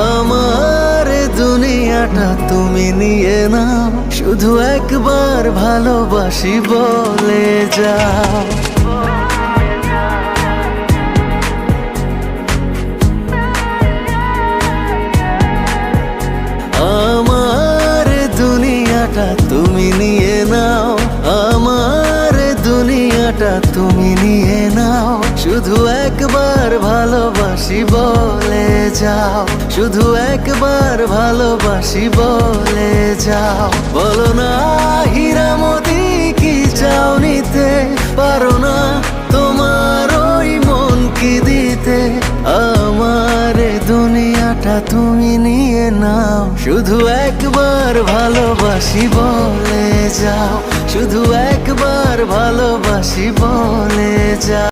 আমার দুনিয়াটা তুমি নিয়ে নাও, শুধু একবার ভালোবাসি বলে যাও। আমার দুনিয়াটা তুমি নিয়ে নাও, আমার দুনিয়াটা তুমি নিয়ে নাও, শুধু একবার ভালোবাসি বলে যাও, শুধু একবার ভালোবাসি বলে যাও। বলো না হীরামতি কি চাও নিতে, পারো না তোমার ওই মন কি দিতে। আমার দুনিয়াটা তুমি নিয়ে নাও, শুধু একবার ভালোবাসি বলে যাও, শুধু একবার ভালোবাসি বলে যাও।